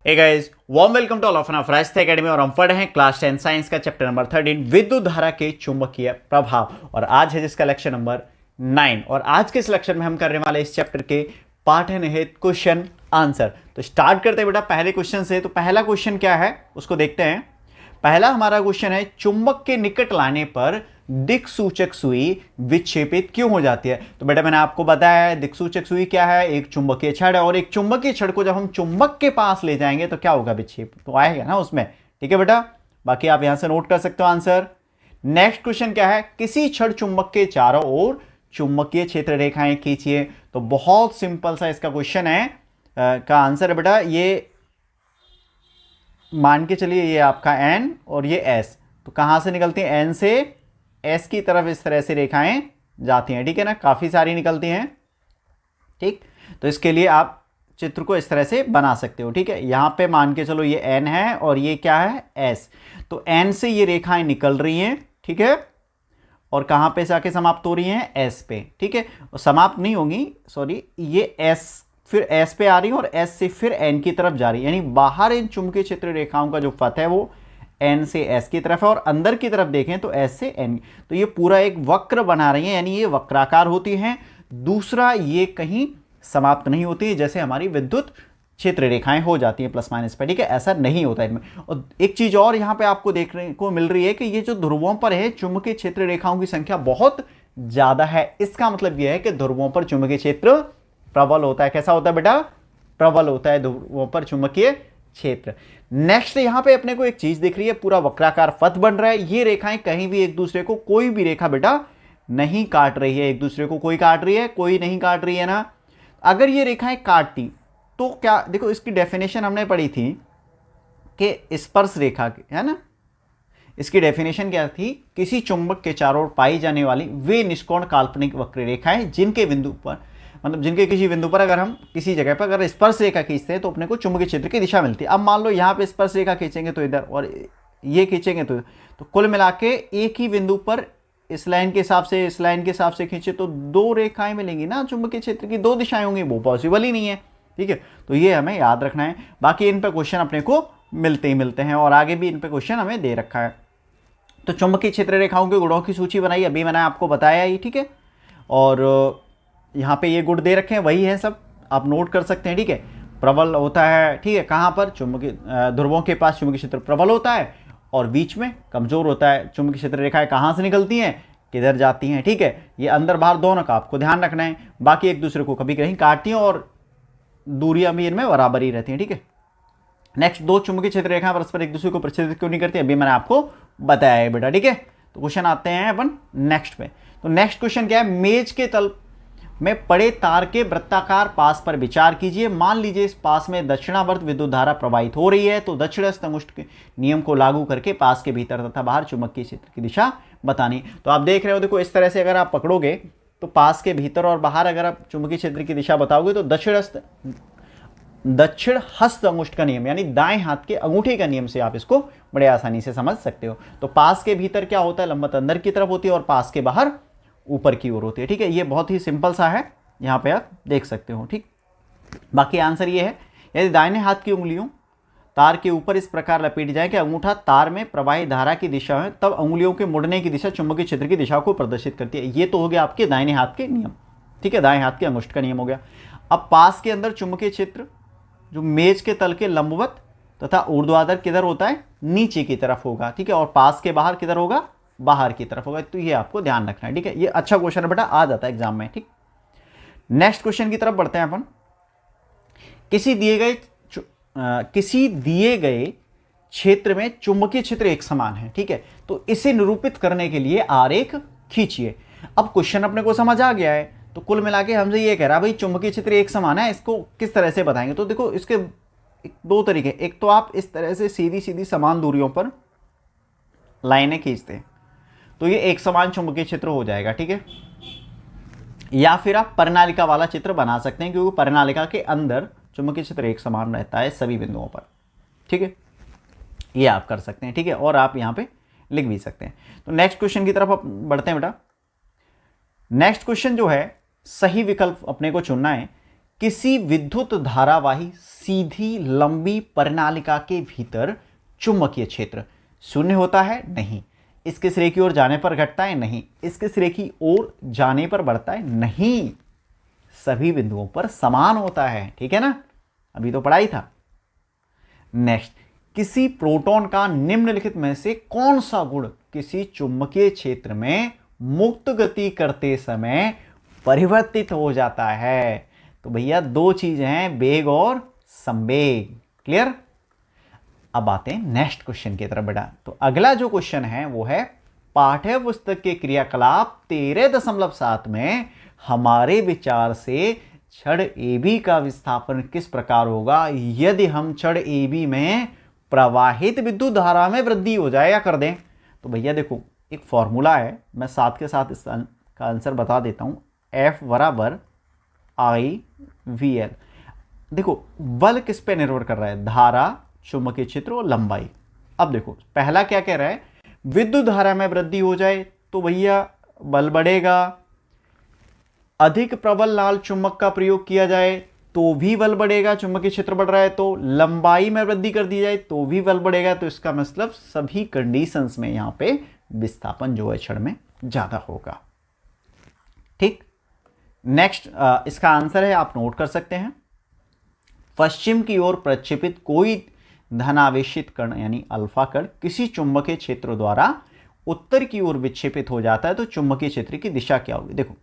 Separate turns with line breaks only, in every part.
Hey guys, warm welcome to all of फरास्ट academy. और हम पढ़ रहे हैं क्लास 10 साइंस का चैप्टर नंबर 13 विद्युत धारा के चुंबकीय प्रभाव। और आज है जिसका लेक्चर नंबर 9। और आज के इस लेक्चर में हम करने वाले इस चैप्टर के पाठनिहित क्वेश्चन आंसर। तो स्टार्ट करते हैं बेटा पहले क्वेश्चन से। तो पहला क्वेश्चन क्या है उसको देखते हैं। पहला हमारा क्वेश्चन है, चुंबक के निकट लाने पर दिक्सूचक सुई विक्षेपित क्यों हो जाती है। तो बेटा मैंने आपको बताया है दिक्सूचक सुई क्या है, एक चुंबकीय छड़ है। और एक चुंबकीय छड़ को जब हम चुंबक के पास ले जाएंगे तो क्या होगा, विक्षेप तो आएगा ना उसमें। ठीक है बेटा, बाकी आप यहां से नोट कर सकते हो आंसर। नेक्स्ट क्वेश्चन क्या है, किसी छड़ चुंबक के चारों ओर चुंबकीय क्षेत्र रेखाएं खींचिए। तो बहुत सिंपल सा इसका क्वेश्चन है का आंसर है बेटा, ये मान के चलिए ये आपका N और ये S। तो कहां से निकलती है, N से S की तरफ इस तरह से रेखाएं जाती हैं। ठीक है ना, काफी सारी निकलती हैं। ठीक, तो इसके लिए आप चित्र को इस तरह से बना सकते हो। ठीक है, यहां पे मान के चलो ये N है और ये क्या है, S। तो N से ये रेखाएं निकल रही हैं। ठीक है, और कहां पे जाके समाप्त हो रही हैं, S पे। ठीक है, और समाप्त नहीं होंगी, सॉरी, ये S फिर S पे आ रही है और S से फिर N की तरफ जा रही है। यानी बाहर इन चुंबकीय क्षेत्र रेखाओं का जो पथ है वो N से S की तरफ है और अंदर की तरफ देखें तो S से N। तो ये पूरा एक वक्र बना रही है, यानी ये वक्राकार होती हैं। दूसरा, ये कहीं समाप्त नहीं होती है जैसे हमारी विद्युत क्षेत्र रेखाएं हो जाती हैं प्लस माइनस पे। ठीक है, ऐसा नहीं होता इनमें। और एक चीज और यहां पे आपको देखने को मिल रही है कि ये जो ध्रुवों पर है चुंबकीय क्षेत्र रेखाओं की संख्या बहुत ज्यादा है। इसका मतलब यह है कि ध्रुवों पर चुंबकीय क्षेत्र प्रबल होता है। कैसा होता है बेटा, प्रबल होता है ध्रुवों पर चुंबकीय क्षेत्र। नेक्स्ट, यहां पे अपने को एक चीज दिख रही है, पूरा वक्राकार पथ बन रहा है। ये रेखाएं कहीं भी एक दूसरे को, कोई भी रेखा बेटा नहीं काट रही है एक दूसरे को। कोई काट रही है, कोई नहीं काट रही है ना। अगर ये रेखाएं काटती तो क्या, देखो इसकी डेफिनेशन हमने पढ़ी थी कि स्पर्श रेखा की, है ना। इसकी डेफिनेशन क्या थी, किसी चुंबक के चारों ओर पाई जाने वाली वे निष्कोण काल्पनिक वक्र रेखाएं जिनके बिंदु पर, मतलब जिनके किसी बिंदु पर अगर हम किसी जगह पर अगर स्पर्श रेखा खींचते हैं तो अपने को चुंबकीय क्षेत्र की दिशा मिलती है। अब मान लो यहाँ पे स्पर्श रेखा खींचेंगे तो इधर, और ये खींचेंगे तो कुल मिला के एक ही बिंदु पर इस लाइन के हिसाब से, इस लाइन के हिसाब से खींचे तो दो रेखाएं मिलेंगी ना, चुंबकीय क्षेत्र की दो दिशाएं होंगी, वो पॉसिबल ही नहीं है। ठीक है, तो ये हमें याद रखना है। बाकी इन पर क्वेश्चन अपने को मिलते ही मिलते हैं और आगे भी इन पर क्वेश्चन हमें दे रखा है। तो चुंबकीय क्षेत्र रेखाओं के गुणों की सूची बनाई, अभी मैंने आपको बताया ही। ठीक है, और यहाँ पे ये गुण दे रखे हैं, वही है सब, आप नोट कर सकते हैं। ठीक है, प्रबल होता है, ठीक है, कहाँ पर, चुंबकीय ध्रुवों के पास चुंबकीय क्षेत्र प्रबल होता है और बीच में कमजोर होता है। चुंबकीय क्षेत्र रेखाएं कहाँ से निकलती हैं, किधर जाती हैं। ठीक है, ये अंदर बाहर दोनों का आपको ध्यान रखना है। बाकी एक दूसरे को कभी कहीं काटती हैं और दूरियां भी इनमें बराबर ही रहती हैं। ठीक है, नेक्स्ट, दो चुंबकीय क्षेत्र रेखाएं परस्पर एक दूसरे को प्रतिच्छेदित क्यों नहीं करती, अभी मैंने आपको बताया है बेटा। ठीक है, तो क्वेश्चन आते हैं अपन नेक्स्ट पे। तो नेक्स्ट क्वेश्चन क्या है, मेज के तल में पड़े तार के वृत्ताकार पास पर विचार कीजिए। मान लीजिए इस पास में दक्षिणावर्त विद्युत धारा प्रवाहित हो रही है, तो दक्षिणस्थ अंगुष्ठ के नियम को लागू करके पास के भीतर तथा बाहर चुंबकीय क्षेत्र की दिशा बतानी। तो आप देख रहे हो, देखो इस तरह से अगर आप पकड़ोगे तो पास के भीतर और बाहर अगर आप चुंबकीय क्षेत्र की दिशा बताओगे तो दक्षिण हस्त अंगुष्ठ का नियम, यानी दाएं हाथ के अंगूठे का नियम से आप इसको बड़े आसानी से समझ सकते हो। तो पास के भीतर क्या होता है, लंबवत अंदर की तरफ होती है और पास के बाहर ऊपर की ओर होती है। ठीक है, ये बहुत ही सिंपल सा है, यहाँ पे आप देख सकते हो। ठीक, बाकी आंसर ये है, यदि दाहिने हाथ की उंगलियों तार के ऊपर इस प्रकार लपेट जाए कि अंगूठा तार में प्रवाही धारा की दिशा है, तब उंगलियों के मुड़ने की दिशा चुंबकीय क्षेत्र की दिशा को प्रदर्शित करती है। ये तो हो गया आपके दाहिने हाथ के नियम। ठीक है, दाएं हाथ के अंगुष्ठ का नियम हो गया। अब पास के अंदर चुंबकीय क्षेत्र जो मेज के तल के लंबवत तथा ऊर्ध्वाधर किधर होता है, नीचे की तरफ होगा। ठीक है, और पास के बाहर किधर होगा, बाहर की तरफ होगा। तो ये आपको ध्यान रखना है। ठीक है, ये अच्छा क्वेश्चन है बेटा, आ जाता है एग्जाम में। ठीक, नेक्स्ट क्वेश्चन की तरफ बढ़ते हैं अपन। किसी दिए गए क्षेत्र में चुंबकीय क्षेत्र एक समान है। ठीक है, तो इसे निरूपित करने के लिए आरेख खींचिए। अब क्वेश्चन अपने को समझ आ गया है, तो कुल मिला के हमसे ये कह रहा है भाई चुंबकीय क्षेत्र एक समान है, इसको किस तरह से बताएंगे। तो देखो इसके दो तरीके, एक तो आप इस तरह से सीधी सीधी समान दूरियों पर लाइनें खींचते हैं तो ये एक समान चुंबकीय क्षेत्र हो जाएगा। ठीक है, या फिर आप परिनालिका वाला चित्र बना सकते हैं, क्योंकि परिनालिका के अंदर चुंबकीय क्षेत्र एक समान रहता है सभी बिंदुओं पर। ठीक है, ये आप कर सकते हैं। ठीक है, और आप यहाँ पे लिख भी सकते हैं। तो नेक्स्ट क्वेश्चन की तरफ आप बढ़ते हैं बेटा। नेक्स्ट क्वेश्चन जो है, सही विकल्प अपने को चुनना है। किसी विद्युत धारावाही सीधी लंबी परिनालिका के भीतर चुंबकीय क्षेत्र शून्य होता है? नहीं। इसके सिरे की ओर जाने पर घटता है? नहीं। इसके सिरे की ओर जाने पर बढ़ता है? नहीं। सभी बिंदुओं पर समान होता है, ठीक है ना, अभी तो पढ़ाई था। नेक्स्ट, किसी प्रोटॉन का निम्नलिखित में से कौन सा गुण किसी चुंबकीय क्षेत्र में मुक्त गति करते समय परिवर्तित हो जाता है? तो भैया दो चीजें हैं, वेग और संवेग। क्लियर? अब आते हैं नेक्स्ट क्वेश्चन की तरफ बेटा। तो अगला जो क्वेश्चन है वो है पाठ्य पुस्तक के क्रियाकलाप 13.7 में हमारे विचार से छड़ AB का विस्थापन किस प्रकार होगा यदि हम छड़ AB में प्रवाहित विद्युत धारा में वृद्धि हो जाए या कर दें? तो भैया देखो, एक फॉर्मूला है, मैं साथ के साथ इसका आंसर बता देता हूं। F बराबर I/VL। देखो, बल किस पे निर्भर कर रहा है? धारा, चुंबकीय क्षेत्र और लंबाई। अब देखो, पहला क्या कह रहा है? विद्युत धारा में वृद्धि हो जाए तो भैया बल बढ़ेगा। अधिक प्रबल लाल चुंबक का प्रयोग किया जाए तो भी बल बढ़ेगा, चुंबकीय क्षेत्र बढ़ रहा है तो। लंबाई में वृद्धि कर दी जाए तो भी बल बढ़ेगा। तो इसका मतलब सभी कंडीशंस में यहां पे विस्थापन जो है छड़ में ज्यादा होगा। ठीक, नेक्स्ट इसका आंसर है, आप नोट कर सकते हैं। पश्चिम की ओर प्रक्षेपित कोई धनावेशित कण यानी अल्फा कण किसी चुंबकीय क्षेत्र द्वारा उत्तर की ओर विक्षेपित हो जाता है तो चुंबकीय क्षेत्र की दिशा क्या होगी? देखो,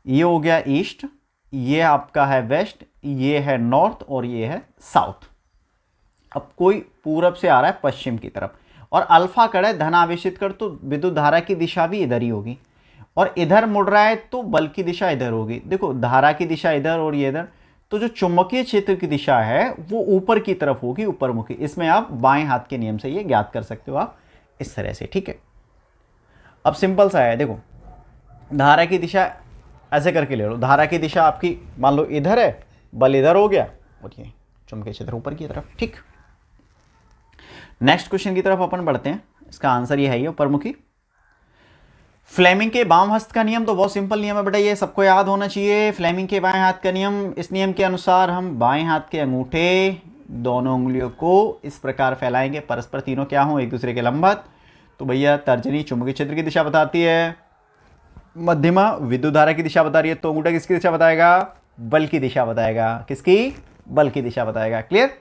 ये हो गया ईस्ट, ये आपका है वेस्ट, ये है नॉर्थ और ये है साउथ। अब कोई पूरब से आ रहा है पश्चिम की तरफ और अल्फा कण है धनावेशित कण, तो विद्युत धारा की दिशा भी इधर ही होगी। और इधर मुड़ रहा है तो बल की दिशा इधर होगी। देखो, धारा की दिशा इधर और ये इधर, तो जो चुंबकीय क्षेत्र की दिशा है वो ऊपर की तरफ होगी, ऊपरमुखी। इसमें आप बाएं हाथ के नियम से ये ज्ञात कर सकते हो आप इस तरह से। ठीक है, अब सिंपल सा है, देखो धारा की दिशा ऐसे करके ले लो। धारा की दिशा आपकी मान लो इधर है, बल इधर हो गया और ये चुंबकीय क्षेत्र ऊपर की तरफ। ठीक, नेक्स्ट क्वेश्चन की तरफ अपन बढ़ते हैं। इसका आंसर ये है, ये ऊपरमुखी। फ्लेमिंग के बाम हस्त का नियम तो बहुत सिंपल नियम है बेटा, ये सबको याद होना चाहिए। फ्लेमिंग के बाएं हाथ का नियम, इस नियम के अनुसार हम बाएं हाथ के अंगूठे दोनों उंगलियों को इस प्रकार फैलाएंगे, परस्पर तीनों क्या हों, एक दूसरे के लंबवत। तो भैया तर्जनी चुंबकीय क्षेत्र की दिशा बताती है, मध्यमा विद्युत धारा की दिशा बता रही है, तो अंगूठा किसकी दिशा बताएगा? बल की दिशा बताएगा। किसकी? बल की दिशा बताएगा। क्लियर?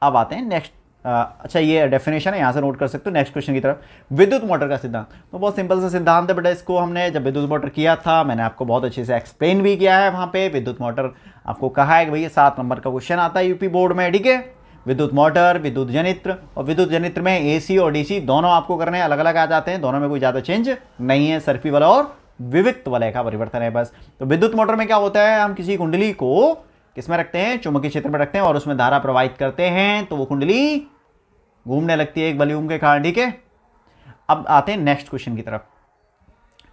अब आते हैं नेक्स्ट। अच्छा, ये डेफिनेशन है, यहां से नोट कर सकते हो। नेक्स्ट क्वेश्चन की तरफ, विद्युत मोटर का सिद्धांत। तो बहुत सिंपल सा सिद्धांत है बेटा, इसको हमने जब विद्युत मोटर किया था मैंने आपको बहुत अच्छे से एक्सप्लेन भी किया है। वहां पे विद्युत मोटर आपको कहा है कि भैया 7 नंबर का क्वेश्चन आता है यूपी बोर्ड में। ठीक है, विद्युत मोटर, विद्युत जनित्र, और विद्युत जनित्र में AC और DC दोनों आपको करने अलग अलग आ जाते हैं, दोनों में कोई ज्यादा चेंज नहीं है, सर्फी वाला और विविक्त वलय का परिवर्तन है बस। तो विद्युत मोटर में क्या होता है, हम किसी कुंडली को किसमें रखते हैं? चुंबकीय क्षेत्र में रखते हैं और उसमें धारा प्रवाहित करते हैं तो वो कुंडली घूमने लगती है एक वॉल्यूम के कारण। ठीक है, अब आते हैं नेक्स्ट क्वेश्चन की तरफ।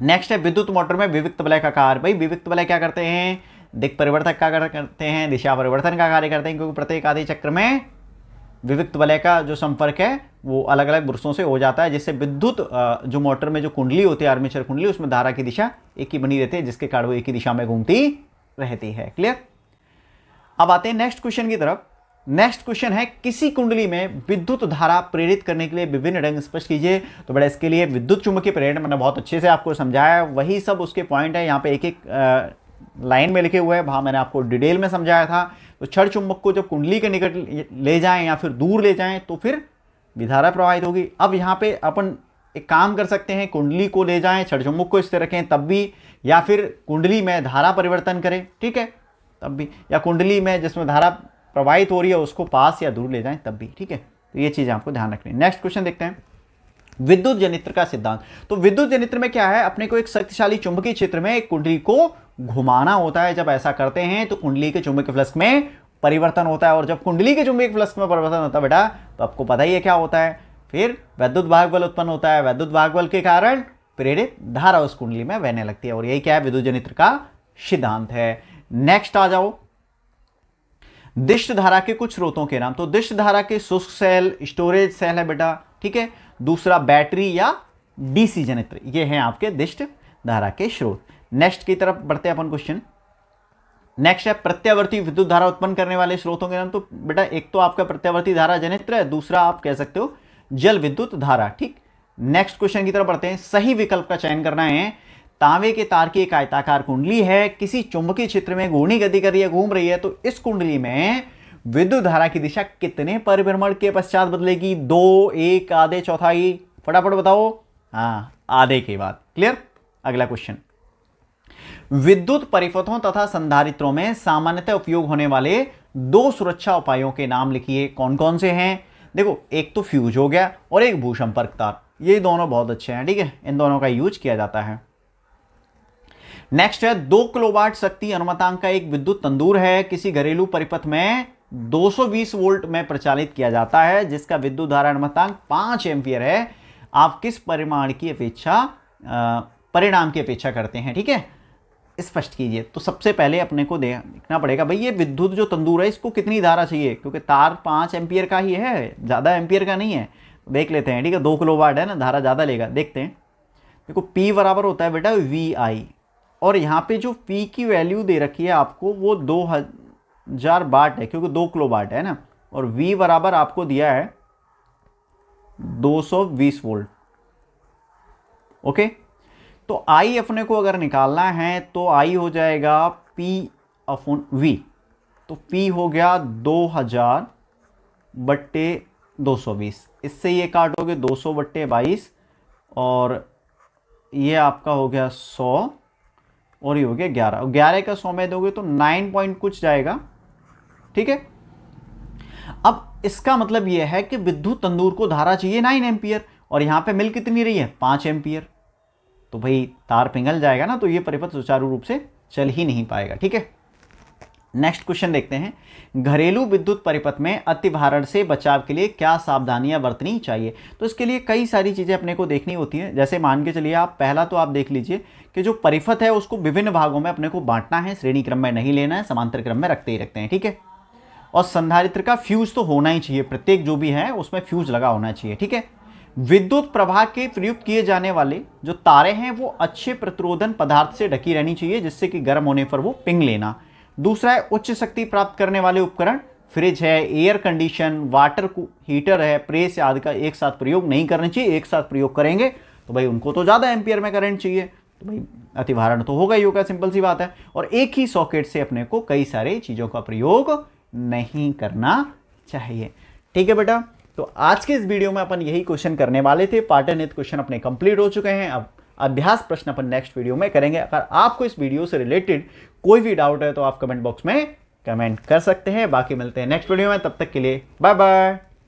नेक्स्ट है विद्युत मोटर में विविक्त वलय का कार्य। भाई विविक्त वलय क्या करते हैं? दिक् परिवर्तक का कार्य करते हैं, दिशा परिवर्तन का कार्य करते हैं, क्योंकि प्रत्येक आधे चक्र में विविक्त वलय का जो संपर्क है वो अलग अलग वृत्तों से हो जाता है, जिससे विद्युत जो मोटर में जो कुंडली होती है, आर्मेचर कुंडली, उसमें धारा की दिशा एक ही बनी रहती है, जिसके कारण वो एक ही दिशा में घूमती रहती है। क्लियर? अब आते हैं नेक्स्ट क्वेश्चन की तरफ। नेक्स्ट क्वेश्चन है, किसी कुंडली में विद्युत धारा प्रेरित करने के लिए विभिन्न ढंग स्पष्ट कीजिए। तो बड़ा इसके लिए विद्युत चुंबकीय प्रेरण मैंने बहुत अच्छे से आपको समझाया है, वही सब उसके पॉइंट है, यहाँ पे एक एक लाइन में लिखे हुए हैं, वहां मैंने आपको डिटेल में समझाया था। तो छड़ चुंबक को जब कुंडली के निकट ले जाएं या फिर दूर ले जाएं तो फिर विधारा प्रवाहित होगी। अब यहाँ पे अपन एक काम कर सकते हैं, कुंडली को ले जाएं, छड़ चुंबक को स्थिर रखें तब भी, या फिर कुंडली में धारा परिवर्तन करें, ठीक है, तब भी, या कुंडली में जिसमें धारा प्रवाहित हो रही है उसको पास या दूर ले जाएं तब भी। ठीक है, तो ये चीजें आपको ध्यान रखनी है। नेक्स्ट क्वेश्चन देखते हैं, विद्युत जनित्र का सिद्धांत। तो विद्युत जनित्र में क्या है, अपने को एक शक्तिशाली चुंबकीय क्षेत्र में एक कुंडली को घुमाना होता है। जब ऐसा करते हैं तो कुंडली के चुंबकीय फ्लक्स में परिवर्तन होता है, और जब कुंडली के चुंबकीय फ्लक्स में परिवर्तन होता है बेटा, तो आपको पता ही है क्या होता है, फिर वैद्युत भाग बल उत्पन्न होता है। वैद्युत भाग बल के कारण प्रेरित धारा उस कुंडली में बहने लगती है, और यही क्या है, विद्युत जनित्र का सिद्धांत है। नेक्स्ट आ जाओ, दिष्ट धारा के कुछ स्रोतों के नाम। तो दिष्ट धारा के शुष्क सेल, स्टोरेज सेल है बेटा, ठीक है। दूसरा बैटरी या डीसी जनित्र, ये हैं आपके दिष्ट धारा के स्रोत। नेक्स्ट की तरफ बढ़ते हैं अपन क्वेश्चन। नेक्स्ट है प्रत्यावर्ती विद्युत धारा उत्पन्न करने वाले स्रोतों के नाम। तो बेटा एक तो आपका प्रत्यावर्ती धारा जनित्र है, दूसरा आप कह सकते हो जल विद्युत धारा। ठीक, नेक्स्ट क्वेश्चन की तरफ बढ़ते हैं। सही विकल्प का चयन करना है। तांबे के तार की एक आयताकार कुंडली है, किसी चुंबकीय क्षेत्र में घूर्णी गति कर रही है, घूम रही है, तो इस कुंडली में विद्युत धारा की दिशा कितने परिभ्रमण के पश्चात बदलेगी? 2, 1, आधे, चौथाई? फटाफट बताओ। हाँ, आधे के बाद। क्लियर? अगला क्वेश्चन, विद्युत परिपथों तथा संधारित्रों में सामान्यतः उपयोग होने वाले 2 सुरक्षा उपायों के नाम लिखिए। कौन कौन से हैं? देखो, एक तो फ्यूज हो गया और एक भूसंपर्क तार। ये दोनों बहुत अच्छे हैं। ठीक है, इन दोनों का यूज किया जाता है। नेक्स्ट है 2 किलोवाट शक्ति अनुमतांक का एक विद्युत तंदूर है, किसी घरेलू परिपथ में 220 वोल्ट में प्रचालित किया जाता है, जिसका विद्युत धारा अनुमतांक 5 एम्पियर है। आप किस परिमाण की अपेक्षा परिणाम की अपेक्षा करते हैं? ठीक है, स्पष्ट कीजिए। तो सबसे पहले अपने को देखना पड़ेगा भाई ये विद्युत जो तंदूर है इसको कितनी धारा चाहिए, क्योंकि तार 5 एम्पियर का ही है, ज़्यादा एम्पियर का नहीं है। देख लेते हैं। ठीक है, 2 किलोवाट है ना, धारा ज़्यादा लेगा। देखते हैं। देखो P बराबर होता है बेटा VI, और यहाँ पे जो P की वैल्यू दे रखी है आपको वो 2000 वाट है, क्योंकि 2 किलोवाट है ना, और V बराबर आपको दिया है 220 वोल्ट। ओके, तो I अपने को अगर निकालना है तो I हो जाएगा P/V। तो P हो गया 2000/220। इससे ये काटोगे 200/22, और ये आपका हो गया 100, और ये हो गया 11। 11 का 100 में दोगे तो 9 पॉइंट कुछ जाएगा। ठीक है, अब इसका मतलब ये है कि विद्युत तंदूर को धारा चाहिए 9 एम्पियर, और यहां पे मिल कितनी रही है? 5 एम्पियर। तो भाई तार पिघल जाएगा ना, तो ये परिपथ सुचारू रूप से चल ही नहीं पाएगा। ठीक है, नेक्स्ट क्वेश्चन देखते हैं। घरेलू विद्युत परिपथ में अतिभारण से बचाव के लिए क्या सावधानियां बरतनी चाहिए? तो इसके लिए कई सारी चीजें अपने को देखनी होती हैं। जैसे मान के चलिए आप, पहला तो आप देख लीजिए कि जो परिपथ है उसको विभिन्न भागों में अपने को बांटना है, श्रेणी क्रम में नहीं लेना है, समांतर क्रम में रखते ही रखते हैं। ठीक है, और संधारित्र का फ्यूज तो होना ही चाहिए, प्रत्येक जो भी है उसमें फ्यूज लगा होना चाहिए। ठीक है, विद्युत प्रवाह के प्रयुक्त किए जाने वाले जो तारे हैं वो अच्छे प्रतिरोधन पदार्थ से ढकी रहनी चाहिए, जिससे कि गर्म होने पर वो पिंग लेना। दूसरा है उच्च शक्ति प्राप्त करने वाले उपकरण, फ्रिज है, एयर कंडीशन, वाटर हीटर है, प्रेस आदि का एक साथ प्रयोग नहीं करना चाहिए। एक साथ प्रयोग करेंगे तो भाई उनको तो ज़्यादा एम्पियर में करंट चाहिए, तो भाई अतिभारण तो होगा ही होगा, सिंपल सी बात है। और एक ही सॉकेट से अपने को कई सारे चीज़ों का प्रयोग नहीं करना चाहिए। ठीक है बेटा, तो आज के इस वीडियो में अपन यही क्वेश्चन करने वाले थे। पाटन क्वेश्चन अपने कंप्लीट हो चुके हैं। अब अभ्यास प्रश्न अपन नेक्स्ट वीडियो में करेंगे। अगर आपको इस वीडियो से रिलेटेड कोई भी डाउट है तो आप कमेंट बॉक्स में कमेंट कर सकते हैं। बाकी मिलते हैं नेक्स्ट वीडियो में, तब तक के लिए बाय बाय।